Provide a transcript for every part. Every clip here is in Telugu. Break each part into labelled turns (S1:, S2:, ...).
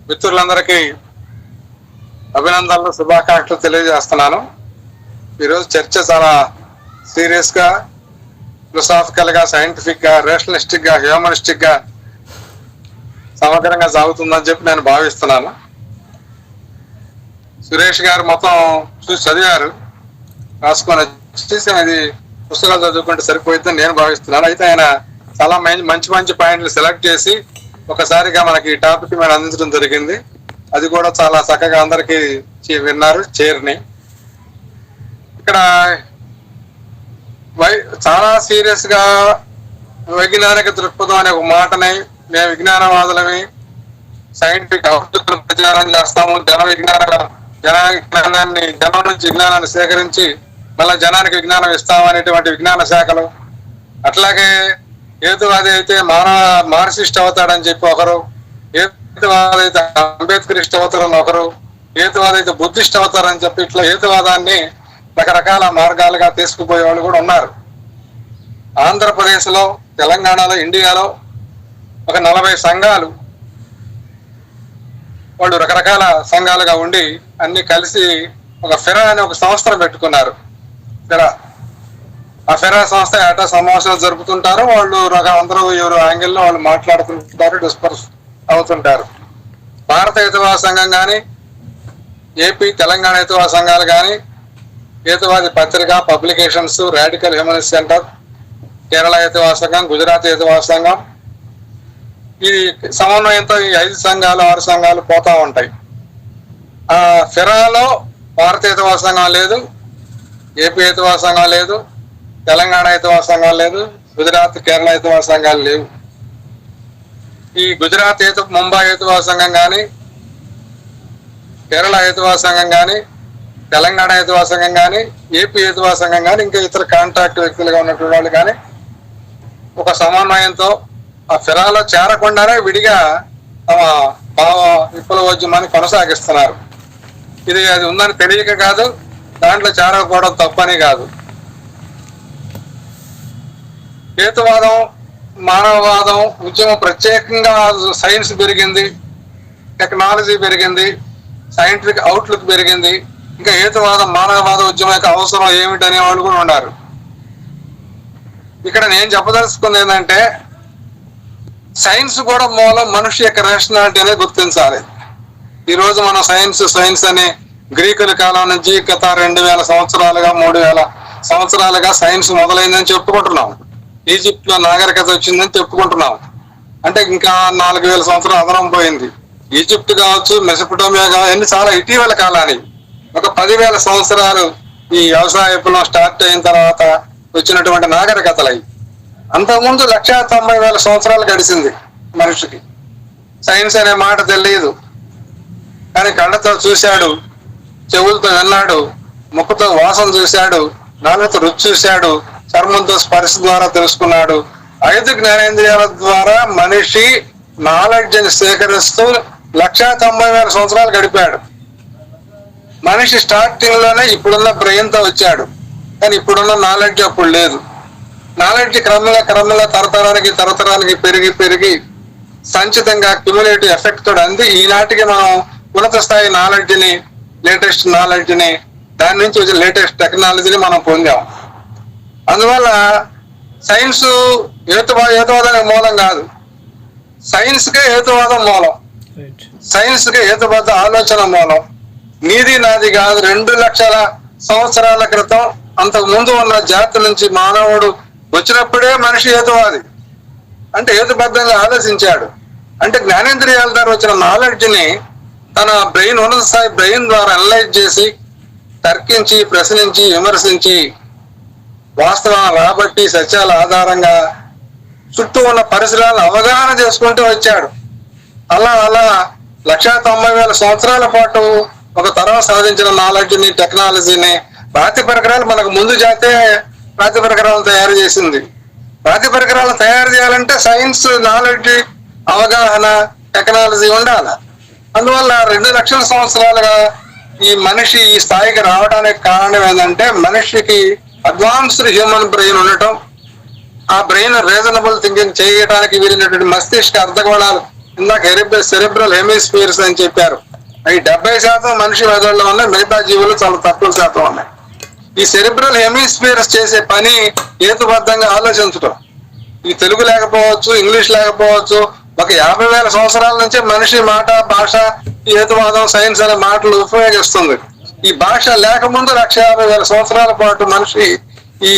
S1: మిత్రులందరికీ అభినందనలు, శుభాకాంక్షలు తెలియజేస్తున్నాను. ఈరోజు చర్చ చాలా సీరియస్ గా, ఫిలసాఫికల్ గా, సైంటిఫిక్ గా, రేషనలిస్టిక్ గా, హ్యూమనిస్టిక్ గా సమగ్రంగా సాగుతుందని చెప్పి నేను భావిస్తున్నాను. సురేష్ గారు మొత్తం చూసి చదివారు, రాసుకొని వచ్చేసి అది పుస్తకాలు చదువుకుంటే సరిపోతుందని నేను భావిస్తున్నాను. అయితే ఆయన చాలా మంచి మంచి పాయింట్లు సెలెక్ట్ చేసి ఒకసారిగా మనకి ఈ టాపిక్ మీద అందించడం జరిగింది. అది కూడా చాలా చక్కగా అందరికీ విన్నారు, చేరిని. ఇక్కడ చాలా సీరియస్ గా వైజ్ఞానిక దృక్పథం అనే ఒక మాటని, మేము విజ్ఞానవాదులమి, సైంటిఫిక్ అవుట్లుక్ ప్రచారం చేస్తాము, జనం నుంచి విజ్ఞానాన్ని సేకరించి మళ్ళీ జనానికి విజ్ఞానం ఇస్తామనేటువంటి విజ్ఞాన శాఖలు, అట్లాగే హేతువాది అయితే మార్క్సిస్ట్ అవుతాడని చెప్పి ఒకరు, హేతువాది అయితే అంబేద్కరిస్ట్ అవుతారని ఒకరు, హేతువాది అయితే బుద్ధిస్ట్ అవుతారని చెప్పి ఇట్లా హేతువాదాన్ని రకరకాల మార్గాలుగా తీసుకుపోయే వాళ్ళు కూడా ఉన్నారు. ఆంధ్రప్రదేశ్ లో, తెలంగాణలో, ఇండియాలో ఒక 40 సంఘాలు, వాళ్ళు రకరకాల సంఘాలుగా ఉండి అన్ని కలిసి ఒక ఫెరా అనే ఒక సంస్థను పెట్టుకున్నారు. ఆ ఫెరా సంస్థ ఏటా సమావేశాలు జరుపుతుంటారు. వాళ్ళు అందరూ ఎవరు యాంగిల్లో వాళ్ళు మాట్లాడుతుంటారు, డిస్కస్ అవుతుంటారు. భారత హితవాద సంఘం కానీ, ఏపీ తెలంగాణ హితవాద సంఘాలు కానీ, హేతువాది పత్రిక, publications, radical humanist centre, Kerala హితవాద సంఘం, గుజరాత్ హితవాద సంఘం, ఈ సమన్వయంతో ఈ 5 సంఘాలు 6 సంఘాలు పోతా ఉంటాయి. ఆ ఫెరాలో భారత హితవాద సంఘం లేదు, ఏపీ హితవాద సంఘం లేదు, తెలంగాణ హితవాద సంఘం లేదు, గుజరాత్ కేరళ హితవాద సంఘాలు లేవు. ఈ గుజరాత్ ముంబై హితవాద సంఘం కానీ, కేరళ హితవాద సంఘం కానీ, తెలంగాణ హితవాద సంఘం కానీ, ఏపీ హితవాద సంఘం కానీ, ఇంకా ఇతర కాంట్రాక్ట్ వ్యక్తులుగా ఉన్నటువంటి వాళ్ళు కానీ ఒక సమన్వయంతో ఆ ఫెరాలో చేరకుండానే విడిగా తమ భావ విప్లవోద్యమాన్ని కొనసాగిస్తున్నారు. అది ఉందని తెలియక కాదు, దాంట్లో చేరకపోవడం తప్పని కాదు. హేతువాదం, మానవవాదం ఉద్యమం ప్రత్యేకంగా సైన్స్ పెరిగింది, టెక్నాలజీ పెరిగింది, సైంటిఫిక్ అవుట్లుక్ పెరిగింది. ఇంకా హేతువాదం, మానవవాద ఉద్యమం యొక్క అవసరం ఏమిటనే వాళ్ళు కూడా ఉన్నారు. ఇక్కడ నేను చెప్పదలుచుకుంది ఏంటంటే, సైన్స్ కూడా మూలం మనిషి యొక్క రేషనాలిటీ అనేది గుర్తించాలి. ఈరోజు మనం సైన్స్ అని గ్రీకుల కాలం నుంచి గత 2000 సంవత్సరాలుగా 3000 సంవత్సరాలుగా సైన్స్ మొదలైందని చెప్పుకుంటున్నాం. ఈజిప్ట్ లో నాగరికత వచ్చిందని చెప్పుకుంటున్నాం. అంటే ఇంకా 4000 సంవత్సరాలు అదనం పోయింది. ఈజిప్ట్ కావచ్చు, మెసొపొటేమియా కావచ్చు, చాలా ఇటీవల కాలాన్ని, ఒక 10,000 సంవత్సరాలు ఈ వ్యవసాయ విప్లవం స్టార్ట్ అయిన తర్వాత వచ్చినటువంటి నాగరికతలై. అంతకుముందు 190,000 సంవత్సరాలు గడిచింది మనిషికి. సైన్స్ అనే మాట తెలియదు, కానీ కళ్ళతో చూశాడు, చెవులతో విన్నాడు, ముక్కుతో వాసన చూశాడు, నాలుగుతో రుచి చూశాడు, చర్మంతో స్పర్శ ద్వారా తెలుసుకున్నాడు. 5 జ్ఞానేంద్రియాల ద్వారా మనిషి నాలెడ్జ్ ని సేకరిస్తూ 190,000 సంవత్సరాలు గడిపాడు. మనిషి స్టార్టింగ్ లోనే ఇప్పుడున్న బ్రెయిన్ తో వచ్చాడు, కానీ ఇప్పుడున్న నాలెడ్జ్ అప్పుడు లేదు. నాలెడ్జ్ క్రమంగా తరతరానికి పెరిగి సంచితంగా క్యుములేటివ్ ఎఫెక్ట్ తోడు అంది ఈనాటికి మనం ఉన్నత స్థాయి నాలెడ్జ్ ని, లేటెస్ట్ నాలెడ్జ్ ని, దాని నుంచి వచ్చే లేటెస్ట్ టెక్నాలజీని మనం పొందాం. అందువల్ల సైన్స్ హేతువాదానికి మూలం కాదు, సైన్స్ కే హేతువాదం మూలం, సైన్స్ కే హేతుబద్ధ ఆలోచన మూలం. నీది నాది కాదు, 2 లక్షల సంవత్సరాల క్రితం అంతకు ముందు ఉన్న జాతి నుంచి మానవుడు వచ్చినప్పుడే మనిషి హేతువాది. అంటే హేతుబద్ధంగా ఆలోచించాడు. అంటే జ్ఞానేంద్రియాల ద్వారా వచ్చిన నాలెడ్జ్ ని తన బ్రెయిన్, ఉన్నత స్థాయి బ్రెయిన్ ద్వారా అనలైజ్ చేసి, తర్కించి, ప్రశ్నించి, విమర్శించి, వాస్తవాలను రాబట్టి, సత్యాల ఆధారంగా చుట్టూ ఉన్న పరిసరాలను అవగాహన చేసుకుంటూ వచ్చాడు. అలా 190,000 సంవత్సరాల పాటు ఒక తరం సాధించిన నాలెడ్జ్ ని, టెక్నాలజీని, రాతి పరికరాలు మనకు ముందు జాతే రాతి పరికరాలను తయారు చేసింది. రాతి పరికరాలను తయారు చేయాలంటే సైన్స్, నాలెడ్జ్, అవగాహన, టెక్నాలజీ ఉండాలి. అందువల్ల 2 లక్షల సంవత్సరాలుగా ఈ మనిషి ఈ స్థాయికి రావడానికి కారణం ఏంటంటే, మనిషికి అడ్వాన్స్డ్ హ్యూమన్ బ్రెయిన్ ఉండటం, ఆ బ్రెయిన్ రీజనబుల్ థింకింగ్ చేయడానికి వీలైనటువంటి మస్తిష్క అర్ధగోళాలు ఇందాక సెరెబ్రల్ హెమిస్ఫియర్స్ అని చెప్పారు. అవి 70% మనిషి మెదడులో ఉన్నాయి, మిగతా జీవులు చాలా తక్కువ శాతం ఉన్నాయి. ఈ సెరెబ్రల్ హెమిస్ఫియర్స్ చేసే పని హేతుబద్ధంగా ఆలోచించడం. ఈ తెలుగు లేకపోవచ్చు, ఇంగ్లీష్ లేకపోవచ్చు, ఒక 50,000 సంవత్సరాల నుంచే మనిషి మాట, భాష, హేతువాదం, సైన్స్ అనే మాటలు ఉపయోగిస్తుంది. ఈ భాష లేకముందు 1,50,000 సంవత్సరాల పాటు మనిషి ఈ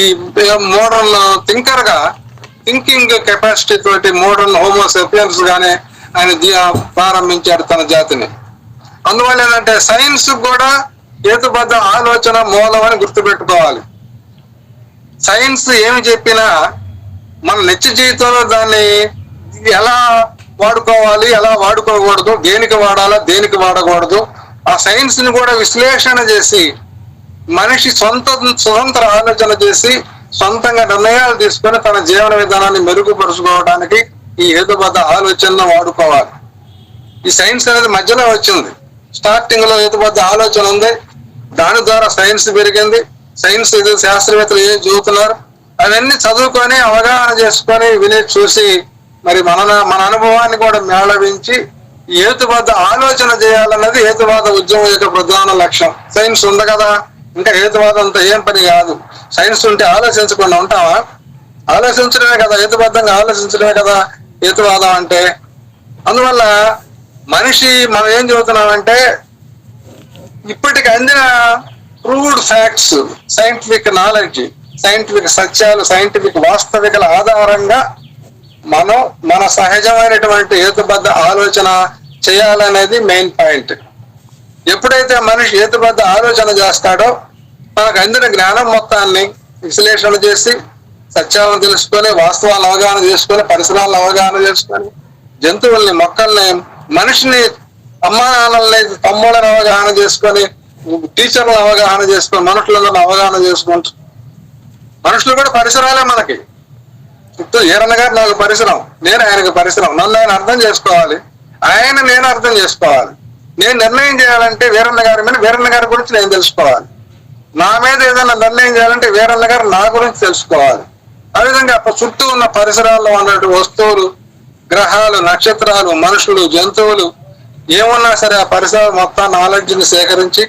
S1: మోడర్న్ థింకర్ గా, థింకింగ్ కెపాసిటీ తోటి మోడర్న్ హోమోసెపియన్స్ గానే ఆయన ప్రారంభించాడు తన జాతిని. అందువల్ల ఏంటంటే సైన్స్ కూడా హేతుబద్ధ ఆలోచన మూలం అని గుర్తుపెట్టుకోవాలి. సైన్స్ ఏమి చెప్పినా మన నిత్య జీవితంలో దాన్ని ఎలా వాడుకోవాలి, ఎలా వాడుకోకూడదు, దేనికి వాడాలా, దేనికి వాడకూడదు, ఆ సైన్స్ ని కూడా విశ్లేషణ చేసి మనిషి స్వతంత్ర ఆలోచన చేసి సొంతంగా నిర్ణయాలు తీసుకొని తన జీవన విధానాన్ని మెరుగుపరుచుకోవడానికి ఈ హేతుబద్ధ ఆలోచనను వాడుకోవాలి. ఈ సైన్స్ అనేది మధ్యలో వచ్చింది. స్టార్టింగ్ లో హేతుబద్ధ ఆలోచన ఉంది, దాని ద్వారా సైన్స్ పెరిగింది. సైన్స్ శాస్త్రవేత్తలు ఏం చదువుతున్నారు అవన్నీ చదువుకొని అవగాహన చేసుకొని విని చూసి మరి మన అనుభవాన్ని కూడా మేళవించి హేతుబద్ధ ఆలోచన చేయాలన్నది హేతువాద ఉద్యమం యొక్క ప్రధాన లక్ష్యం. సైన్స్ ఉంది కదా, ఇంకా హేతువాదంతో ఏం పని కాదు. సైన్స్ ఉంటే ఆలోచించకుండా ఉంటావా? ఆలోచించడమే కదా, హేతుబద్ధంగా ఆలోచించడమే కదా హేతువాదం అంటే. అందువల్ల మనిషి మనం ఏం చెబుతున్నామంటే ఇప్పటికి అందిన proved facts, scientific knowledge, scientific సత్యాలు, సైంటిఫిక్ వాస్తవికల ఆధారంగా మనం మన సహజమైనటువంటి హేతుబద్ధ ఆలోచన చేయాలనేది మెయిన్ పాయింట్. ఎప్పుడైతే మనిషి హేతుబద్ధ ఆలోచన చేస్తాడో మనకు అందిన జ్ఞానం మొత్తాన్ని విశ్లేషణ చేసి సత్యాలను తెలుసుకొని, వాస్తవాలను అవగాహన చేసుకొని, పరిసరాలను అవగాహన చేసుకొని, జంతువుల్ని, మొక్కల్ని, మనిషిని, అమ్మా నాన్నల్ని, తమ్ముళ్ళని అవగాహన చేసుకొని, టీచర్లను అవగాహన చేసుకొని, మనుషులందరిని అవగాహన చేసుకుంటూ, మనుషులు కూడా పరిసరాలే మనకి. ఇప్పుడు ఈరన్న గారు నాకు పరిసరం, నేను ఆయనకు పరిసరం. నన్ను ఆయన అర్థం చేసుకోవాలి, ఆయన నేను అర్థం చేసుకోవాలి. నేను నిర్ణయం చేయాలంటే వీరన్న గారి మీద, వీరన్న గారి గురించి నేను తెలుసుకోవాలి. నా మీద ఏదైనా నిర్ణయం చేయాలంటే వీరన్న గారు నా గురించి తెలుసుకోవాలి. ఆ విధంగా చుట్టూ ఉన్న పరిసరాల్లో ఉన్నటువంటి వస్తువులు, గ్రహాలు, నక్షత్రాలు, మనుషులు, జంతువులు ఏమున్నా సరే ఆ పరిసరాలు మొత్తం నాలెడ్జ్ని సేకరించి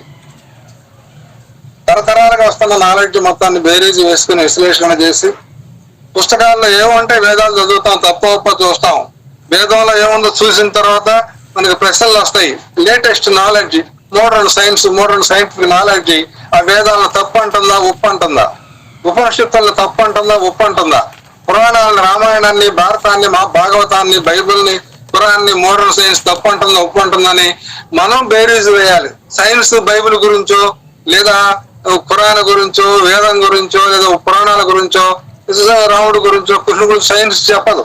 S1: తరతరాలుగా వస్తున్న నాలెడ్జ్ మొత్తాన్ని బేరీజు వేసుకుని విశ్లేషణ చేసి, పుస్తకాల్లో ఏముంటే వేదాలు చదువుతాం, తప్ప చూస్తాం. వేదంలో ఏముందో చూసిన తర్వాత మనకి ప్రశ్నలు వస్తాయి. Latest knowledge, modern science, modern scientific knowledge ఆ వేదాలను తప్పు అంటుందా, ఉప్పు అంటుందా? ఉపనిషత్తులను తప్పు అంటుందా, ఉప్పు అంటుందా? పురాణాలను, రామాయణాన్ని, భారతాన్ని, భాగవతాన్ని, బైబిల్ని, పురాణాన్ని మోడర్న్ సైన్స్ తప్పు అంటుందా, ఉప్పు అంటుందని మనం బేరీజు వేయాలి. సైన్స్ బైబిల్ గురించో, లేదా పురాణ గురించో, వేదం గురించో, లేదా పురాణాల గురించో, రాముడి గురించో, కృష్ణుడి గురించి సైన్స్ చెప్పదు.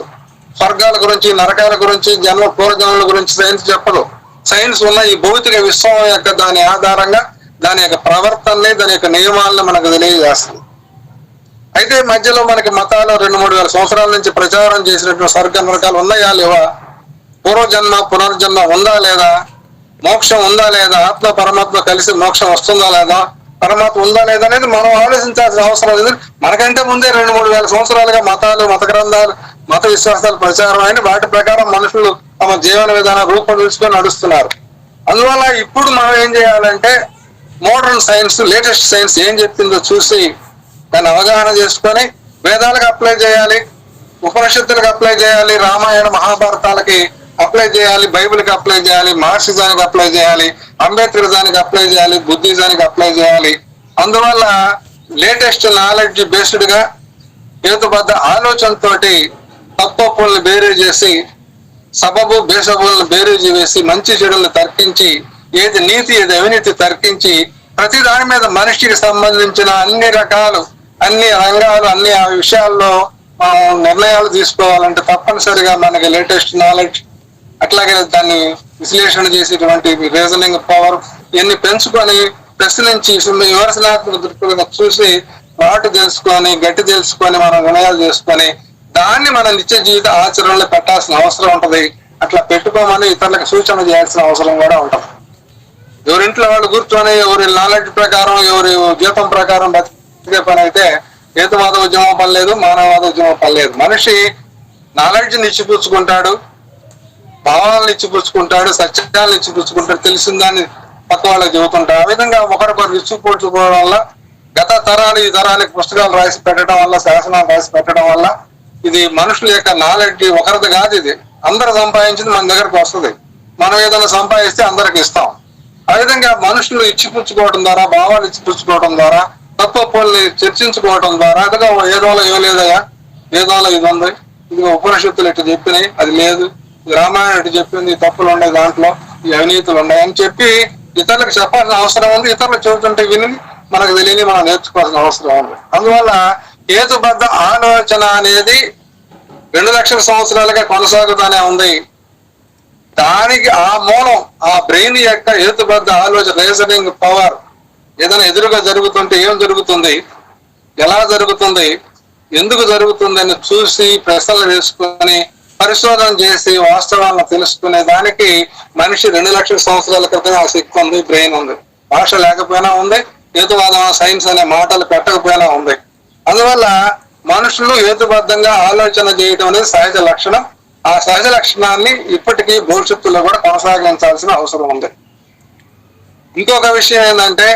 S1: స్వర్గాల గురించి, నరకాల గురించి, పూర్వజన్మల గురించి సైన్స్ చెప్పదు. సైన్స్ ఉన్న ఈ భౌతిక విశ్వం యొక్క దాని ఆధారంగా దాని యొక్క ప్రవర్తనని, దాని యొక్క నియమాలను మనకు తెలియజేస్తుంది. అయితే మధ్యలో మనకి మతాలు 2-3 వేల సంవత్సరాల నుంచి ప్రచారం చేసినటువంటి స్వర్గ నరకాలు ఉన్నాయా లేవా, పూర్వజన్మ పునర్జన్మ ఉందా లేదా, మోక్షం ఉందా లేదా, ఆత్మ పరమాత్మ కలిసి మోక్షం వస్తుందా లేదా, పరమాత్మ ఉందా లేదా అనేది మనం ఆలోచించాల్సిన అవసరం లేదు. మనకంటే ముందే 2-3 వేల సంవత్సరాలుగా మతాలు, మత గ్రంథాలు, మత విశ్వాసాలు ప్రచారం అయిన వాటి ప్రకారం మనుషులు తమ జీవన విధానం రూపొందించుకొని నడుస్తున్నారు. అందువల్ల ఇప్పుడు మనం ఏం చేయాలంటే మోడర్న్ సైన్స్, లేటెస్ట్ సైన్స్ ఏం చెప్తుందో చూసి దాన్ని అవగాహన చేసుకొని వేదాలకు అప్లై చేయాలి, ఉపనిషత్తులకు అప్లై చేయాలి, రామాయణ మహాభారతాలకి అప్లై చేయాలి, బైబిల్కి అప్లై చేయాలి, మార్క్సిజానికి అప్లై చేయాలి, అంబేద్కరిజానికి అప్లై చేయాలి, బుద్ధిజానికి అప్లై చేయాలి. అందువల్ల లేటెస్ట్ నాలెడ్జ్ బేస్డ్ గా హేతుబద్ధ ఆలోచనతోటి తప్పొప్పుల్ని బేరీ చేసి, సబబు బేసబుల్ని బేరీజు వేసి, మంచి చెడుల్ని తర్కించి, ఏది నీతి ఏది అవినీతి తర్కించి, ప్రతి దాని మీద మనిషికి సంబంధించిన అన్ని రకాలు, అన్ని రంగాలు, అన్ని విషయాల్లో నిర్ణయాలు తీసుకోవాలంటే తప్పనిసరిగా మనకి లేటెస్ట్ నాలెడ్జ్, అట్లాగే దాన్ని విశ్లేషణ చేసేటువంటి రీజనింగ్ పవర్ ఇవన్నీ పెంచుకొని, ప్రశ్నించి, విమర్శనాత్మక దృక్పథంగా చూసి, వాటి తెలుసుకొని, గట్టి తెలుసుకొని మనం నిర్ణయాలు చేసుకొని దాన్ని మన నిత్య జీవిత ఆచరణలో పెట్టాల్సిన అవసరం ఉంటది. అట్లా పెట్టుకోమని ఇతరులకు సూచన చేయాల్సిన అవసరం కూడా ఉంటది. ఎవరింట్లో వాళ్ళు కూర్చొని ఎవరి నాలెడ్జ్ ప్రకారం, ఎవరి జీవితం ప్రకారం బతికే పని అయితే హేతువాద ఉద్యమం పని లేదు, మానవవాద ఉద్యమం పని లేదు. మనిషి నాలెడ్జ్ నిచ్చిపుచ్చుకుంటాడు, భావాలను ఇచ్చిపుచ్చుకుంటాడు, సత్యాలను ఇచ్చిపుచ్చుకుంటాడు, తెలిసిన దాన్ని పక్క వాళ్ళకి చెబుతుంటాడు. ఆ విధంగా ఒకరికొకరు ఇచ్చిపుచ్చుకోవడం వల్ల గత తరాలు ఈ తరానికి పుస్తకాలు రాసి పెట్టడం వల్ల, శాసనాలు రాసి పెట్టడం వల్ల ఇది మనుషుల యొక్క నాలెడ్జ్ ఒకరిది కాదు. ఇది అందరు సంపాదించింది మన దగ్గరకు వస్తుంది. మనం ఏదైనా సంపాదిస్తే అందరికి ఇస్తాం. ఆ విధంగా మనుషులు ఇచ్చిపుచ్చుకోవడం ద్వారా, భావాలు ఇచ్చిపుచ్చుకోవడం ద్వారా, తత్వపోల్ని చర్చించుకోవడం ద్వారా, అదిగా ఏదోలో ఏం లేదయా, ఏదోలో ఇది ఉంది, ఇది ఉపనిషత్తులు ఇట్లా చెప్పినాయి, అది లేదు, రామాయణం ఇటు చెప్పింది, తప్పులు ఉన్నాయి దాంట్లో, ఈ అవినీతులు ఉన్నాయి అని చెప్పి ఇతరులకు చెప్పాల్సిన అవసరం ఉంది. ఇతరులు చెబుతుంటే విని మనకు తెలియని మనం నేర్చుకోవాల్సిన అవసరం ఉంది. అందువల్ల హేతుబద్ధ ఆలోచన అనేది 2 లక్షల సంవత్సరాలుగా కొనసాగుతూనే ఉంది. దానికి ఆ మూలం, ఆ బ్రెయిన్ యొక్క హేతుబద్ధ ఆలోచన, రీజనింగ్ పవర్. ఏదైనా ఎదురుగా జరుగుతుంటే ఏం జరుగుతుంది, ఎలా జరుగుతుంది, ఎందుకు జరుగుతుంది అని చూసి ప్రశ్నలు వేసుకొని పరిశోధన చేసి వాస్తవాలను తెలుసుకునే దానికి మనిషి 2 లక్షల సంవత్సరాల క్రితం ఆ శక్తి ఉంది, బ్రెయిన్ ఉంది. భాష లేకపోయినా ఉంది, హేతువాదం సైన్స్ అనే మాటలు పెట్టకపోయినా ఉంది. అందువల్ల మనుషులు హేతుబద్ధంగా ఆలోచన చేయడం అనేది సహజ లక్షణం. ఆ సహజ లక్షణాన్ని ఇప్పటికీ భవిష్యత్తులో కూడా కొనసాగించాల్సిన అవసరం ఉంది. ఇంకొక విషయం ఏంటంటే,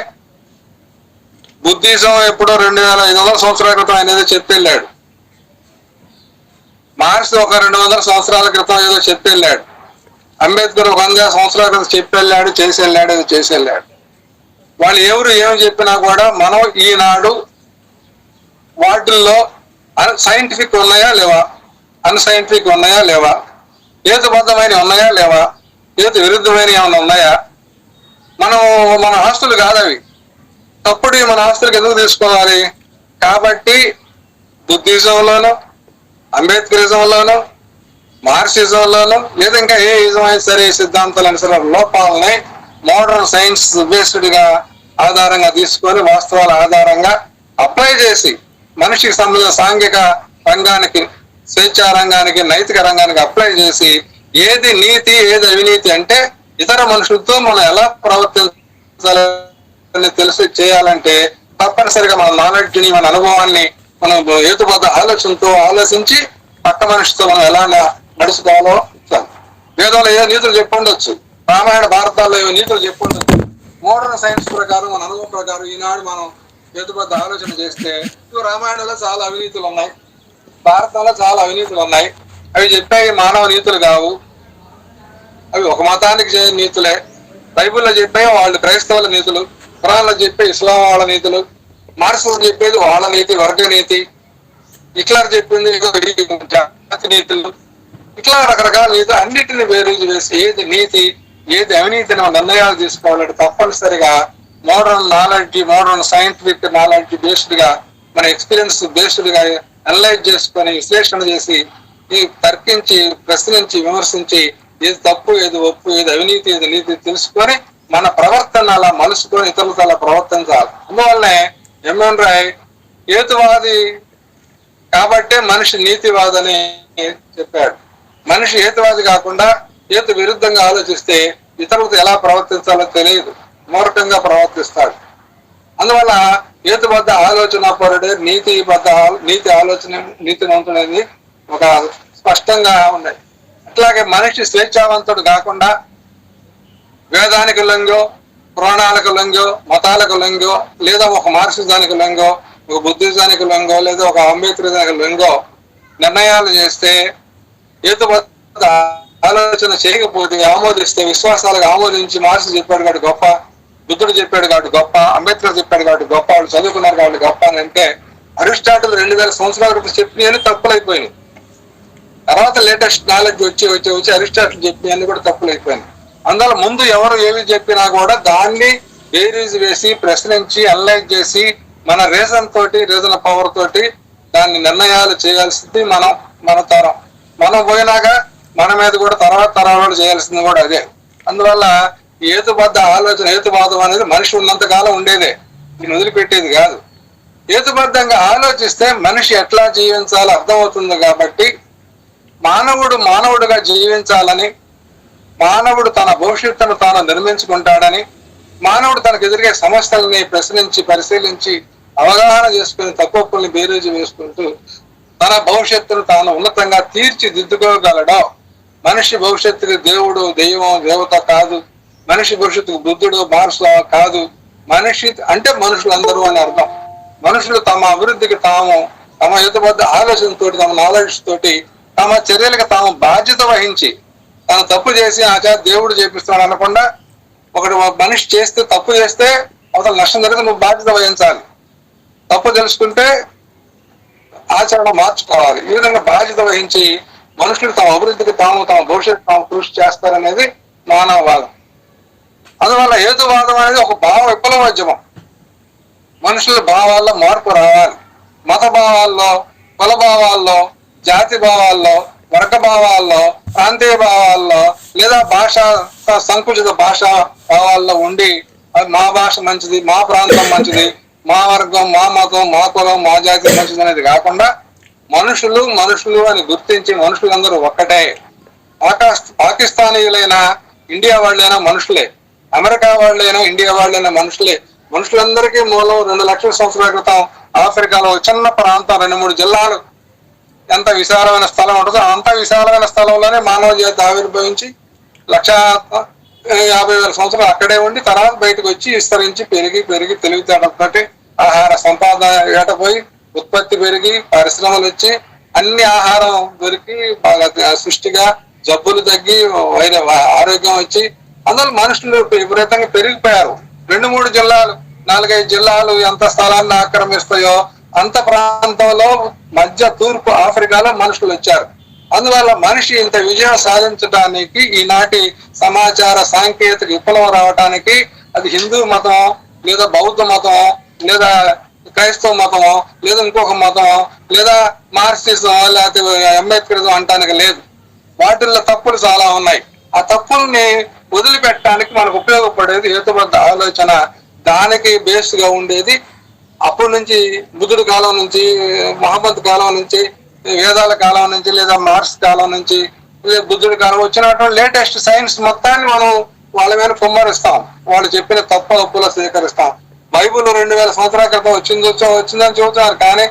S1: బుద్ధిజం ఎప్పుడో 2500 సంవత్సరాల క్రితం అనేది చెప్పెళ్ళాడు. మార్క్స్ ఒక 200 సంవత్సరాల క్రితం ఏదో చెప్పెళ్ళాడు. అంబేద్కర్ ఒక 100 సంవత్సరాల క్రితం చెప్పెళ్ళాడు, చేసెళ్ళాడు, ఏదో చేసెళ్ళాడు. వాళ్ళు ఎవరు ఏమి చెప్పినా కూడా మనం ఈనాడు వాటిల్లో సైంటిఫిక్ ఉన్నాయా లేవా, అన్సైంటిఫిక్ ఉన్నాయా లేవా, హేతుబద్ధమైన ఉన్నాయా లేవా, హేతు విరుద్ధమైన ఏమైనా ఉన్నాయా, మన ఆస్తులు కాదు అవి. తప్పుడు మన ఆస్తులకు ఎందుకు తీసుకోవాలి? కాబట్టి బుద్ధిజంలోను, అంబేద్కరిజంలోను, మార్క్సిజంలోను, లేదా ఇంకా ఏ ఇజం అయినా సరే, సిద్ధాంతాలైనా సరే లోపాలని మోడర్న్ సైన్స్ బేస్డ్ గా ఆధారంగా తీసుకొని వాస్తవాల ఆధారంగా అప్లై చేసి మనిషికి సంబంధించిన సాంఘిక రంగానికి, స్వేచ్ఛా రంగానికి, నైతిక రంగానికి అప్లై చేసి ఏది నీతి ఏది అవినీతి అంటే ఇతర మనుషులతో మనం ఎలా ప్రవర్తించాలని తెలిసి చేయాలంటే తప్పనిసరిగా మన నాలెడ్జ్ని, మన అనుభవాన్ని మనం హేతుబద్ధ ఆలోచనతో ఆలోచించి పక్క మనిషితో మనం ఎలా నడుచుకోవాలో. వేదంలో ఏ నీతులు చెప్పుండొచ్చు, రామాయణ భారతాల్లో ఏ నీతులు చెప్పుండొచ్చు. మోడర్న్ సైన్స్ ప్రకారం, మన అనుభవం ప్రకారం ఈనాడు మనం హేతుబద్ధ ఆలోచన చేస్తే రామాయణంలో చాలా అవినీతులు ఉన్నాయి, భారతంలో చాలా అవినీతులు ఉన్నాయి. అవి చెప్పాయి మానవ నీతులు కావు, అవి ఒక మతానికి చేయని నీతులే. బైబిల్లో చెప్పే వాళ్ళు క్రైస్తవుల నీతులు, ఖురాన్లో చెప్పే ఇస్లాం వాళ్ళ నీతులు, మార్క్స్ చెప్పేది వాళ్ళ నీతి, వర్గ నీతి, హిట్లర్ చెప్పింది జాతి నీతులు, ఇట్లా రకరకాల నీతులు. అన్నిటిని బేరీజు వేసి ఏది నీతి ఏది అవినీతిని నిర్ణయాలు తీసుకోవాలంటే తప్పనిసరిగా modern knowledge, modern scientific knowledge based గా, మన ఎక్స్పీరియన్స్ బేస్డ్ గా అనలైజ్ చేసుకొని విశ్లేషణ చేసి తర్కించి, ప్రశ్నించి, విమర్శించి ఏది తప్పు ఏది ఒప్పు, ఏది అవినీతి ఏది నీతి తెలుసుకొని మన ప్రవర్తన అలా మలుసుకొని ఇతరులతో అలా ప్రవర్తించాలి. అందువల్లనే ఎంఎన్ రాయ్ హేతువాది కాబట్టే మనిషి నీతివాదని చెప్పాడు. మనిషి హేతువాది కాకుండా హేతు విరుద్ధంగా ఆలోచిస్తే ఇతరులతో ఎలా ప్రవర్తించాలో తెలియదు, మూర్ఖంగా ప్రవర్తిస్తాడు. అందువల్ల హేతుబద్ధ ఆలోచన పరుడే నీతి ఆలోచన, నీతివంతుడనేది ఒక స్పష్టంగా ఉన్నాయి. అట్లాగే మనిషి స్వేచ్ఛావంతుడు కాకుండా వేదానికి లొంగో, పురాణాలకు లొంగో, మతాలకు లొంగో, లేదా ఒక మార్క్సిజానికి లొంగో, ఒక బుద్ధిజానికి లొంగో, లేదా ఒక అంబేద్కరిజానికి లొంగో నిర్ణయాలు చేస్తే, హేతుబద్ధ ఆలోచన చేయకపోతే, ఆమోదిస్తే, విశ్వాసాలకు ఆమోదించి మార్క్స్ చెప్పాడు కాబట్టి గొప్ప, బుద్ధుడు చెప్పాడు కాబట్టి గొప్ప, అంబేద్కర్ చెప్పాడు కాబట్టి గొప్ప, వాళ్ళు చదువుకున్నారు కాబట్టి గొప్ప అని అంటే అరిస్టాటిల్ 2000 సంవత్సరాల క్రితం చెప్పినవి తప్పులైపోయినాయి. తర్వాత లేటెస్ట్ నాలెడ్జ్ వచ్చి అరిస్టాటిల్ చెప్పినవి కూడా తప్పులైపోయినాయి. అందువల్ల ముందు ఎవరు ఏమి చెప్పినా కూడా దాన్ని బేరీజ్ వేసి, ప్రశ్నించి, అనలైజ్ చేసి, మన రీజన్ తోటి, రీజన్ పవర్ తోటి దాన్ని నిర్ణయాలు చేయాల్సింది మన తరం. మనం పోయినాక మన మీద కూడా తర్వాత తరాలు చేయాల్సింది కూడా అదే. అందువల్ల హేతుబద్ధ ఆలోచన, హేతువాదం అనేది మనిషి ఉన్నంత కాలం ఉండేదే, దీన్ని వదిలిపెట్టేది కాదు. హేతుబద్ధంగా ఆలోచిస్తే మనిషి ఎట్లా జీవించాలో అర్థమవుతుంది. కాబట్టి మానవుడుగా జీవించాలని, మానవుడు తన భవిష్యత్తును తాను నిర్మించుకుంటాడని, మానవుడు తనకు ఎదురుగే సమస్యల్ని ప్రశ్నించి, పరిశీలించి, అవగాహన చేసుకుని, తక్కువని బేరీజు వేసుకుంటూ తన భవిష్యత్తును తాను ఉన్నతంగా తీర్చిదిద్దుకోగలడో మనిషి భవిష్యత్తుకి దేవుడు దైవం దేవత కాదు, మనిషి భవిష్యత్తుకు బుద్ధుడు మార్స్ కాదు. మనిషి అంటే మనుషులందరూ అని అర్థం. మనుషులు తమ అభివృద్ధికి తాము తమ యుద్ధబద్ధ ఆలోచనతోటి, తమ నాలెడ్జ్ తోటి, తమ చర్యలకు తాము బాధ్యత వహించి, తను తప్పు చేసి దేవుడు చేపిస్తున్నాడు అనకుండా, ఒకటి మనిషి చేస్తే తప్పు చేస్తే అవతల నష్టం జరిగితే నువ్వు బాధ్యత వహించాలి. తప్పు తెలుసుకుంటే ఆచరణ మార్చుకోవాలి. ఈ విధంగా బాధ్యత వహించి మనుషులు తమ అభివృద్ధికి తాము తమ భవిష్యత్తు తాము కృషి చేస్తారనేది మానవవాదం. అందువల్ల హేతువాదం అనేది ఒక భావ విప్లవోద్యమం. మనుషుల భావాల్లో మార్పు రావాలి. మత భావాల్లో, కుల భావాల్లో, జాతి భావాల్లో, వర్గ భావాల్లో, ప్రాంతీయ భావాల్లో, లేదా భాష సంకుచిత భాష భావాల్లో ఉండి మా భాష మంచిది, మా ప్రాంతం మంచిది, మా వర్గం, మా మతం, మా కులం, మా జాతి మంచిది అనేది కాకుండా మనుషులు మనుషులు అని గుర్తించి మనుషులందరూ ఒక్కటే. పాకిస్తానీయులైనా ఇండియా వాళ్ళైనా మనుషులే, అమెరికా వాళ్ళైనా ఇండియా వాళ్ళైనా మనుషులే. మనుషులందరికీ మూలం 2 లక్షల సంవత్సరాల క్రితం ఆఫ్రికాలో చిన్న ప్రాంతం 2-3 జిల్లాలు ఎంత విశాలమైన స్థలం ఉంటుందో అంత విశాలమైన స్థలంలోనే మానవ జాతి ఆవిర్భవించి 1,50,000 సంవత్సరాలు అక్కడే ఉండి తర్వాత బయటకు వచ్చి విస్తరించి పెరిగి తెలివితేటలతోటి ఆహార సంపాదన ఏటపోయి ఉత్పత్తి పెరిగి పరిశ్రమలు వచ్చి అన్ని ఆహారం దొరికి బాగా సృష్టిగా జబ్బులు తగ్గి ఆరోగ్యం వచ్చి అందులో మనుషులు విపరీతంగా పెరిగిపోయారు. 2-3 జిల్లాలు 4-5 జిల్లాలు ఎంత స్థలాన్ని ఆక్రమిస్తాయో అంత ప్రాంతంలో మధ్య తూర్పు ఆఫ్రికాలో మనుషులు వచ్చారు. అందువల్ల మనిషి ఇంత విజయం సాధించడానికి ఈనాటి సమాచార సాంకేతిక విప్లవం రావడానికి అది హిందూ మతం లేదా బౌద్ధ మతం లేదా క్రైస్తవ మతమో లేదా ఇంకొక మతమో లేదా మార్క్సిజం లేకపోతే అంబేద్కరిజం అంటానికి లేదు. వాటిల్లో తప్పులు చాలా ఉన్నాయి. ఆ తప్పుల్ని వదిలిపెట్టడానికి మనకు ఉపయోగపడేది హేతుబద్ధ ఆలోచన. దానికి బేస్ గా ఉండేది అప్పటి నుంచి బుద్ధుడి కాలం నుంచి, మహమ్మద్ కాలం నుంచి, వేదాల కాలం నుంచి లేదా మార్క్స్ కాలం నుంచి బుద్ధుడి కాలం వచ్చినటువంటి లేటెస్ట్ సైన్స్ మొత్తాన్ని మనం వాళ్ళ మీద కుమ్మరిస్తాం. వాళ్ళు చెప్పిన తప్పులు స్వీకరిస్తాం. బైబుల్ 2000 సంవత్సరాల క్రితం వచ్చిందని చెబుతున్నారు, కానీ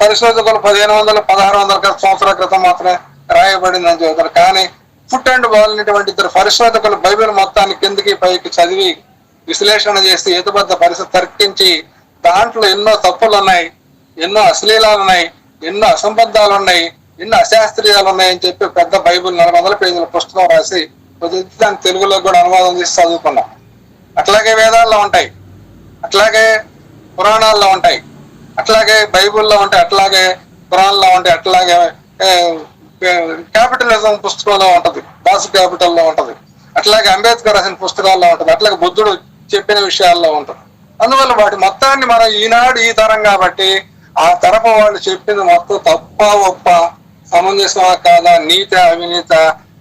S1: పరిశోధకులు 1500-1600 సంవత్సరాల క్రితం మాత్రమే రాయబడిందని చెబుతారు. కానీ ఫుట్ అండ్ బాల్ అనేటువంటి 2 పరిశోధకులు బైబిల్ మొత్తాన్ని కిందికి పైకి చదివి విశ్లేషణ చేసి హేతుబద్ధ పరిస్థితి తర్కించి దాంట్లో ఎన్నో తప్పులు ఉన్నాయి, ఎన్నో అశ్లీలాలు ఉన్నాయి, ఎన్నో అసంబద్ధాలు ఉన్నాయి, ఎన్నో అశాస్త్రీయాలు ఉన్నాయని చెప్పి పెద్ద బైబిల్ 400 పేజీల పుస్తకం రాసి దాన్ని తెలుగులో కూడా అనువాదం చేసి చదువుకున్నాం. అట్లాగే వేదాల్లో ఉంటాయి, అట్లాగే పురాణాల్లో ఉంటాయి, అట్లాగే బైబిల్లో ఉంటాయి, అట్లాగే పురాణాల్లో ఉంటాయి, అట్లాగే క్యాపిటలిజం పుస్తకంలో ఉంటది, దాసు క్యాపిటల్లో ఉంటది, అట్లాగే అంబేద్కర్ రాసిన పుస్తకాల్లో ఉంటది, అట్లాగే బుద్ధుడు చెప్పిన విషయాల్లో ఉంటది. అందువల్ల వాటి మొత్తాన్ని మనం ఈనాడు ఈ తరం కాబట్టి ఆ తరపు వాళ్ళు చెప్పింది మొత్తం తప్ప ఒప్ప, సమంజసమా కాదా, నీత అవినీత,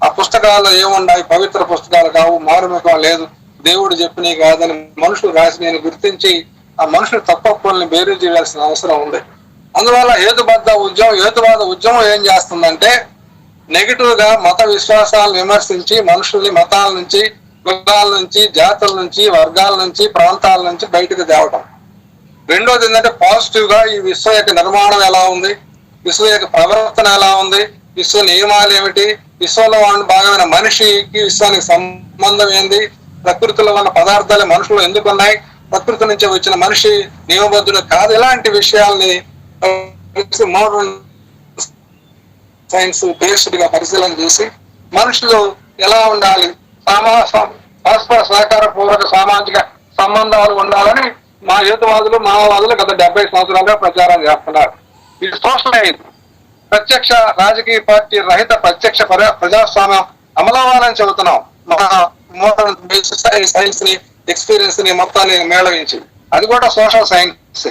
S1: ఆ పుస్తకాల్లో ఏముండాయి, పవిత్ర పుస్తకాలు కావు, మారుముఖం లేదు, దేవుడు చెప్పినవి కాదని మనుషులు రాసి నేను గుర్తించి ఆ మనుషులు తప్పని బేరీ చేయాల్సిన అవసరం ఉంది. అందువల్ల హేతువాద ఉద్యమం ఏం చేస్తుందంటే నెగిటివ్ గా మత విశ్వాసాలను విమర్శించి మనుషుల్ని మతాల నుంచి, కులాల నుంచి, జాతుల నుంచి, వర్గాల నుంచి, ప్రాంతాల నుంచి బయటకు తేవటం. రెండోది ఏంటంటే పాజిటివ్ గా ఈ విశ్వం యొక్క నిర్మాణం ఎలా ఉంది, విశ్వం యొక్క ప్రవర్తన ఎలా ఉంది, విశ్వ నియమాలు ఏమిటి, విశ్వంలో ఉన్న భాగమైన మనిషికి విశ్వానికి సంబంధం ఏంది, ప్రకృతిలో ఉన్న పదార్థాలు మనుషులు ఎందుకు ఉన్నాయి, ప్రకృతి నుంచి వచ్చిన మనిషి నియమబద్ధుడు కాదు, ఇలాంటి విషయాల్ని మోడర్న్ సైన్స్ బేస్డ్ గా పరిశీలన చేసి మనుషులు ఎలా ఉండాలి, పరస్పర సహకార పూర్వక సామాజిక సంబంధాలు ఉండాలని మా హేతువాదులు మానవవాదులు గత 70 సంవత్సరాలుగా ప్రచారం చేస్తున్నారు. ఇది సోషలైజ్ ప్రత్యక్ష రాజకీయ పార్టీ రహిత ప్రత్యక్ష ప్రజాస్వామ్యం అమలవ్వాలని చెబుతున్నాం. మన మోడర్న్ సైన్స్ ని ఎక్స్పీరియన్స్ ని మొత్తాన్ని మేళవించి అది కూడా సోషల్ సైన్స్.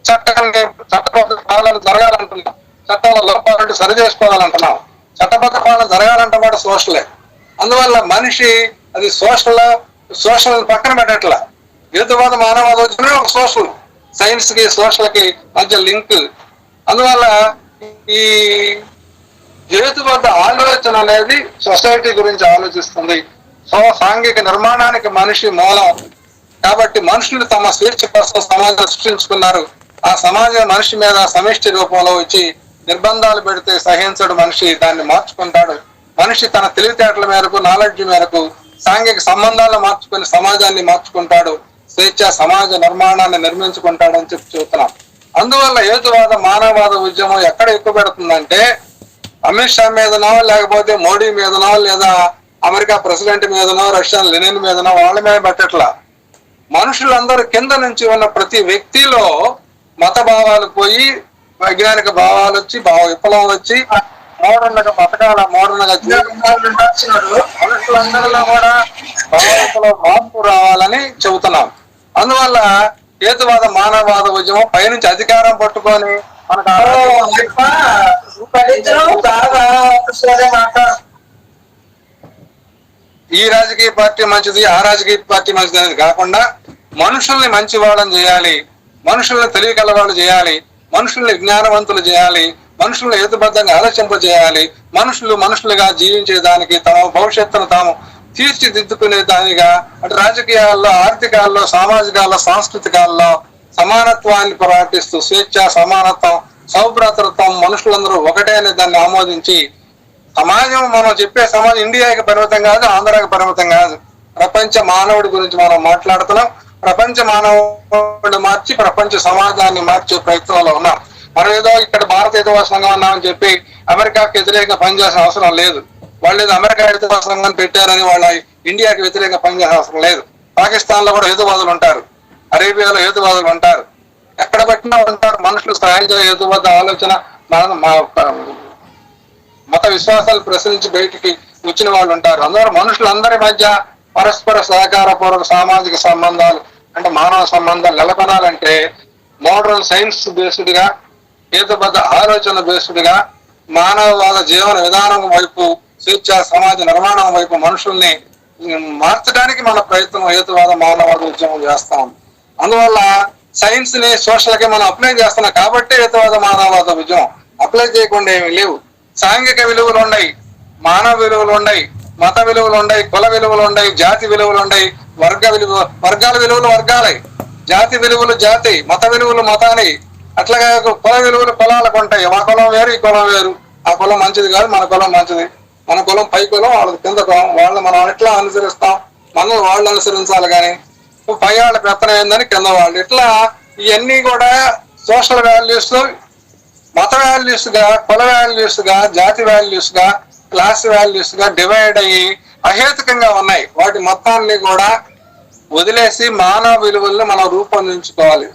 S1: చట్టబద్ధ పాలన జరగాలంటున్నాం, చట్టాల లోపాలను సరి చేసుకోవాలంటున్నాం, చట్టబద్ధ పాలన జరగాలంటే కూడా సోషలే. అందువల్ల మనిషి అది సోషల్ పక్కన పెట్టట్లా. హేతువాద మానవవాద వచ్చిన ఒక సోషల్, సైన్స్ కి సోషల్ కి మధ్య లింక్. అందువల్ల ఈ హేతుబద్ధ ఆలోచన అనేది సొసైటీ గురించి ఆలోచిస్తుంది. సాంఘిక నిర్మాణానికి మనిషి మూలం కాబట్టి మనుషులు తమ స్వేచ్ఛ కోసం సమాజం సృష్టించుకున్నారు. ఆ సమాజం మనిషి మీద సమిష్టి రూపంలో వచ్చి నిర్బంధాలు పెడితే సహించడు మనిషి, దాన్ని మార్చుకుంటాడు. మనిషి తన తెలివితేటల మేరకు, నాలెడ్జ్ మేరకు సాంఘిక సంబంధాలను మార్చుకొని సమాజాన్ని మార్చుకుంటాడు, స్వేచ్ఛ సమాజ నిర్మాణాన్ని నిర్మించుకుంటాడని చెప్పి చెబుతున్నాం. అందువల్ల హేతువాద మానవవాద ఉద్యమం ఎక్కడ ఎక్కువ పెడుతుందంటే అమిత్ షా మీదనో, లేకపోతే మోడీ మీదనో, లేదా అమెరికా ప్రెసిడెంట్ మీదనో, రష్యన్ లెనిన్ మీదనో వాళ్ళ మీద పెట్టట్లా. మనుషులందరూ కింద నుంచి ఉన్న ప్రతి వ్యక్తిలో మత భావాలు పోయి వైజ్ఞానిక భావాలు వచ్చి, భావ విప్లవం వచ్చి మోడర్న్గా బతకాల, మోడర్న్గా మనుషులందరిలో కూడా భావ విప్లవం మార్పు రావాలని చెబుతున్నాం. అందువల్ల హేతువాద మానవవాద ఉద్యమం పైనుంచి అధికారం పట్టుకొని ఈ రాజకీయ పార్టీ మంచిది, ఆ రాజకీయ పార్టీ మంచిది అనేది కాకుండా మనుషుల్ని మంచి వాళ్ళని చేయాలి, మనుషుల్ని తెలివి కలవాళ్ళు చేయాలి, మనుషుల్ని జ్ఞానవంతులు చేయాలి, మనుషుల్ని హేతుబద్ధంగా ఆలోచింపజేయాలి, మనుషులుగా జీవించేదానికి, తమ భవిష్యత్తును తాము తీర్చిదిద్దుకునే దానిగా అటు రాజకీయాల్లో, ఆర్థికాల్లో, సామాజికాల్లో, సాంస్కృతికాల్లో సమానత్వాన్ని ప్రకటిస్తూ స్వేచ్ఛ, సమానత్వం, సౌభ్రాతృత్వం, మనుషులందరూ ఒకటే అనే దాన్ని ఆమోదించి సమాజం, మనం చెప్పే సమాజం ఇండియాకి పరిమితం కాదు, ఆంధ్రాకి పరిమితం కాదు, ప్రపంచ మానవుడి గురించి మనం మాట్లాడుతున్నాం. ప్రపంచ మానవుడిని మార్చి ప్రపంచ సమాజాన్ని మార్చే ప్రయత్నంలో ఉన్నాం. మనం ఏదో ఇక్కడ భారత హితవాద సంఘం అన్నామని చెప్పి అమెరికాకి వ్యతిరేకంగా పనిచేసిన అవసరం లేదు. వాళ్ళు ఏదో అమెరికా హితవాద సంఘం పెట్టారని వాళ్ళ ఇండియాకి వ్యతిరేకంగా పనిచేసిన అవసరం లేదు. పాకిస్తాన్ లో కూడా హేతువాదులు ఉంటారు, అరేబియాలో హేతువాదులు ఉంటారు, ఎక్కడ పెట్టినా ఉంటారు. మనుషులు సహజ హేతుబద్ధ ఆలోచన, మత విశ్వాసాలు ప్రశ్నించి బయటికి వచ్చిన వాళ్ళు ఉంటారు. అందరూ మనుషులందరి మధ్య పరస్పర సహకారపూర్వక సామాజిక సంబంధాలు అంటే మానవ సంబంధాలు నెలకొనాలంటే మోడర్న్ సైన్స్ బేస్డ్ గా, హేతుబద్ధ ఆలోచన బేస్డ్ గా, మానవవాద జీవన విధానం వైపు, స్వేచ్ఛ సమాజ నిర్మాణం వైపు మనుషుల్ని మార్చడానికి మన ప్రయత్నం హేతువాద మానవవాద ఉద్యమం చేస్తాం. అందువల్ల సైన్స్ ని సోషల్ కి మనం అప్లై చేస్తున్నాం కాబట్టి హేతువాద మానవవాద ఉద్యమం. అప్లై చేయకుండా ఏమి లేవు. సాంఘిక విలువలు ఉన్నాయి, మానవ విలువలు ఉన్నాయి, మత విలువలు ఉన్నాయి, కుల విలువలు ఉన్నాయి, జాతి విలువలు ఉన్నాయి, వర్గాల విలువలు వర్గాలై, జాతి విలువలు జాతి, మత విలువలు మతాని, అట్లాగే కుల విలువలు కులాలకు ఉంటాయి. మా కులం వేరు, ఈ కులం వేరు, ఆ కులం మంచిది కాదు, మన కులం మంచిది, మన కులం పై కులం, వాళ్ళకి కింద కులం, వాళ్ళని మనం ఎట్లా అనుసరిస్తాం, మనం వాళ్ళు అనుసరించాలి. కానీ పై వాళ్ళ పెత్తనం ఏందని కింద వాళ్ళు, ఇట్లా ఇవన్నీ కూడా సోషల్ వాల్యూస్, మత వాల్యూస్ గా, కుల వాల్యూస్ గా, జాతి వాల్యూస్ గా, క్లాస్ వాల్యూస్ గా డివైడ్ అయ్యి అహేతుకంగా ఉన్నాయి. వాటి మొత్తాన్ని కూడా వదిలేసి మానవ విలువలను మనం రూపొందించుకోవాలి.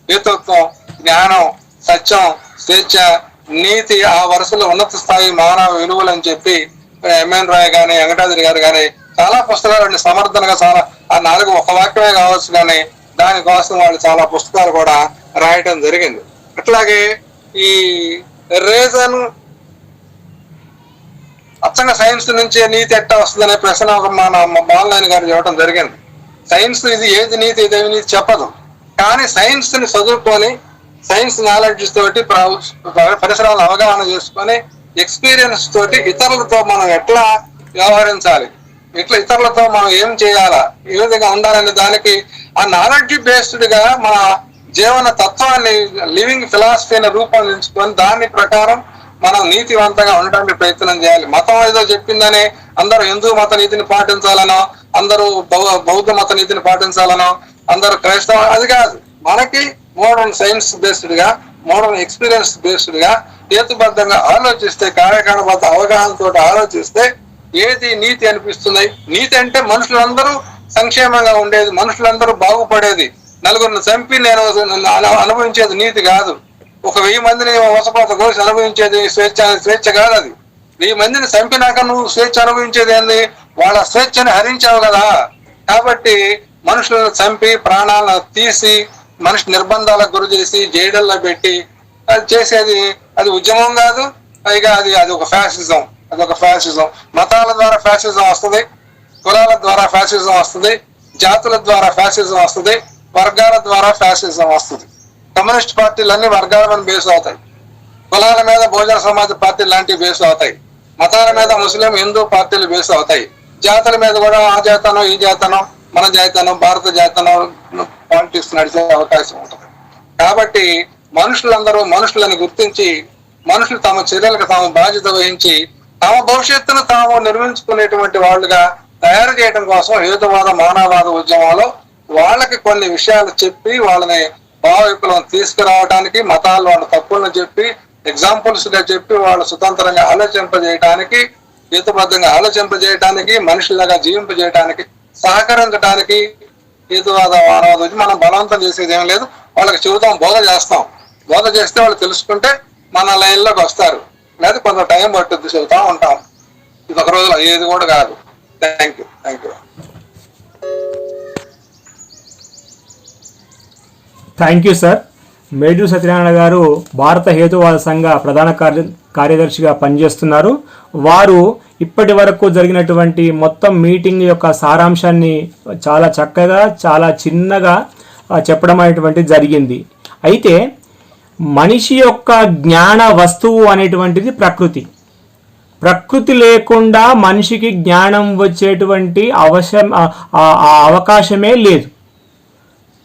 S1: హేతుత్వం, జ్ఞానం, సత్యం, స్వేచ్ఛ, నీతి, ఆ వరుసలో ఉన్నత స్థాయి మానవ విలువలు అని చెప్పి ఎంఎన్ రాయ్ గాని, వెంకటాద్రి గారు గాని చాలా పుస్తకాలు సమర్థనగా, చాలా ఆ 4 ఒక వాక్యమే కావచ్చు కానీ దానికోసం వాళ్ళు చాలా పుస్తకాలు కూడా రాయటం జరిగింది. అట్లాగే ఈ రీజన్ అచ్చంగా సైన్స్ నుంచే నీతి ఎట్టా వస్తుందనే ప్రశ్న మన బాలనాయన గారు చెప్పడం జరిగింది. సైన్స్ ఇది ఏది నీతి, ఇదేమి నీతి చెప్పదు. కానీ సైన్స్ ని చదువుకొని, సైన్స్ నాలెడ్జ్ తోటి, పరిసరాలను అవగాహన చేసుకొని, ఎక్స్పీరియన్స్ తోటి ఇతరులతో మనం ఎట్లా వ్యవహరించాలి, ఇట్లా ఇతరులతో మనం ఏం చేయాలా, ఏ విధంగా ఉండాలనే దానికి ఆ నాలెడ్జ్ బేస్డ్ గా మన జీవన తత్వాన్ని, లివింగ్ ఫిలాసఫీని రూపొందించుకొని దాని ప్రకారం మనం నీతివంతంగా ఉండడానికి ప్రయత్నం చేయాలి. మతం ఏదో చెప్పిందని అందరూ హిందూ మత నీతిని పాటించాలనో, అందరూ బౌద్ధ మత నీతిని పాటించాలనో, అందరూ క్రైస్తవ, అది కాదు. మనకి మోడర్న్ సైన్స్ బేస్డ్ గా, మోడర్న్ ఎక్స్పీరియన్స్ బేస్డ్ గా హేతుబద్ధంగా ఆలోచిస్తే, కార్యకారణబద్ధ అవగాహనతో ఆలోచిస్తే ఏది నీతి అనిపిస్తుంది. నీతి అంటే మనుషులందరూ సంక్షేమంగా ఉండేది, మనుషులందరూ బాగుపడేది. నలుగురిని చంపి నేను అనుభవించేది నీతి కాదు. ఒక 1000 మందిని వసపోత కోసి అనుభవించేది స్వేచ్ఛ కాదు. అది 1000 మందిని చంపినాక నువ్వు స్వేచ్ఛ అనుభవించేది ఏంది? వాళ్ళ స్వేచ్ఛని హరించావు కదా. కాబట్టి మనుషులను చంపి, ప్రాణాలను తీసి, మనిషి నిర్బంధాలకు గురి చేసి, జైళ్ళల్లో పెట్టి అది చేసేది అది ఉద్యమం కాదు. పైగా అది ఒక ఫ్యాసిజం. అదొక ఫ్యాసిజం. మతాల ద్వారా ఫ్యాసిజం వస్తుంది, కులాల ద్వారా ఫ్యాసిజం వస్తుంది, జాతుల ద్వారా ఫ్యాసిజం వస్తుంది, వర్గాల ద్వారా ఫ్యాసిజం వస్తుంది. కమ్యూనిస్ట్ పార్టీలన్నీ వర్గాల మీద బేస్ అవుతాయి, కులాల మీద బహుజన సమాజ పార్టీలు లాంటివి బేస్ అవుతాయి, మతాల మీద ముస్లిం హిందూ పార్టీలు బేస్ అవుతాయి, జాతుల మీద కూడా ఆ జాతనం, ఈ జాతనం, మన జాతనం, భారత జాతనం పాలిటిక్స్ నడిచే అవకాశం ఉంటుంది. కాబట్టి మనుషులందరూ మనుషులను గుర్తించి, మనుషులు తమ చర్యలకు తాము బాధ్యత వహించి తమ భవిష్యత్తును తాము నిర్మించుకునేటువంటి వాళ్ళుగా తయారు చేయడం కోసం హేతువాద మానవవాద ఉద్యమంలో వాళ్ళకి కొన్ని విషయాలు చెప్పి వాళ్ళని భావ విప్లవం తీసుకురావడానికి, మతాలు వాళ్ళ తప్పులను చెప్పి ఎగ్జాంపుల్స్ గా చెప్పి వాళ్ళు స్వతంత్రంగా ఆలోచింపజేయడానికి, హేతుబద్ధంగా ఆలోచింపజేయడానికి, మనుషులుగా జీవింపజేయడానికి, సహకరించడానికి హేతువాద మానవవాద ఉద్యమం మనం బలవంతం చేసేది ఏం లేదు. వాళ్ళకి చెబుతాం, బోధ చేస్తాం. బోధ చేస్తే వాళ్ళు తెలుసుకుంటే మన లైన్లోకి వస్తారు. లేదా కొంత టైం పట్టుద్ది, చెబుతా ఉంటాం. ఇది ఒక రోజులో ఏది కూడా కాదు. Thank you.
S2: Thank you sir. Meduru Satyanarayana గారు భారత హేతువాద సంఘ ప్రధాన కార్యదర్శిగా పనిచేస్తున్నారు. వారు ఇప్పటి వరకు జరిగినటువంటి మొత్తం మీటింగ్ యొక్క సారాంశాన్ని చాలా చక్కగా, చాలా చిన్నగా చెప్పడం అనేటువంటిది జరిగింది. అయితే మనిషి యొక్క జ్ఞాన వస్తువు అనేటువంటిది ప్రకృతి. ప్రకృతి లేకుండా మనిషికి జ్ఞానం వచ్చేటువంటి అవకాశమే లేదు.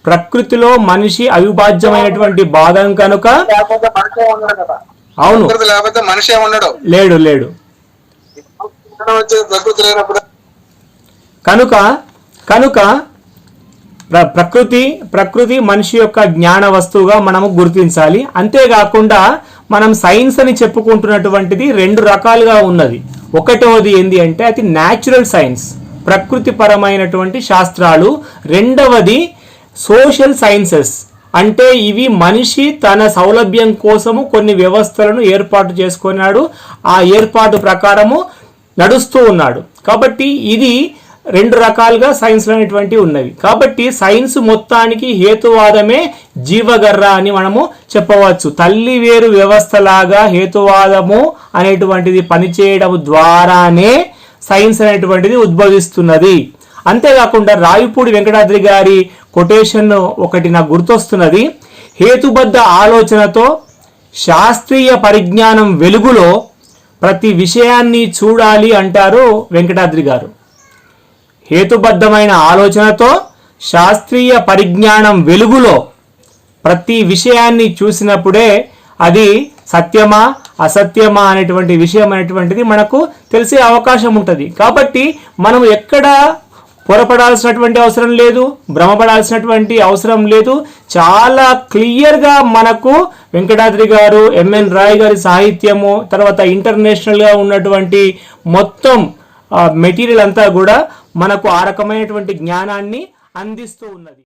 S2: ప్రకృతిలో మనిషి అవిభాజ్యమైనటువంటి భాగం కనుక. అవును,
S1: లేకపోతే మనిషి ఉండడు.
S2: లేడు లేడు కనుక కనుక ప్రకృతి మనిషి యొక్క జ్ఞాన వస్తువుగా మనము గుర్తించాలి. అంతేకాకుండా మనం సైన్స్ అని చెప్పుకుంటున్నటువంటిది రెండు రకాలుగా ఉన్నది. ఒకటవది ఏంది అంటే అది న్యాచురల్ సైన్స్, ప్రకృతి పరమైనటువంటి శాస్త్రాలు. రెండవది సోషల్ సైన్సెస్, అంటే ఇవి మనిషి తన సౌలభ్యం కోసము కొన్ని వ్యవస్థలను ఏర్పాటు చేసుకున్నాడు, ఆ ఏర్పాటు ప్రకారము నడుస్తూ ఉన్నాడు. కాబట్టి ఇది రెండు రకాలుగా సైన్స్ అనేటువంటివి ఉన్నవి. కాబట్టి సైన్స్ మొత్తానికి హేతువాదమే జీవగర్ర అని మనము చెప్పవచ్చు. తల్లి వేరు వ్యవస్థలాగా హేతువాదము అనేటువంటిది పనిచేయడం ద్వారానే సైన్స్ అనేటువంటిది ఉద్భవిస్తున్నది. అంతేకాకుండా రావిపూడి వెంకటాద్రి గారి కొటేషన్ ఒకటి నాకు గుర్తొస్తున్నది. హేతుబద్ధ ఆలోచనతో శాస్త్రీయ పరిజ్ఞానం వెలుగులో ప్రతి విషయాన్ని చూడాలి అంటారు వెంకటాద్రి గారు. హేతుబద్ధమైన ఆలోచనతో శాస్త్రీయ పరిజ్ఞానం వెలుగులో ప్రతి విషయాన్ని చూసినప్పుడే అది సత్యమా అసత్యమా అనేటువంటి విషయం అనేటువంటిది మనకు తెలిసే అవకాశం ఉంటుంది. కాబట్టి మనం ఎక్కడ పొరపడాల్సినటువంటి అవసరం లేదు, భ్రమపడాల్సినటువంటి అవసరం లేదు. చాలా క్లియర్గా మనకు వెంకటాద్రి గారు, ఎంఎన్ రాయ్ గారి సాహిత్యము, తర్వాత ఇంటర్నేషనల్గా ఉన్నటువంటి మొత్తం మెటీరియల్ అంతా కూడా మనకు ఆ రకమైనటువంటి జ్ఞానాన్ని అందిస్తూ ఉన్నది.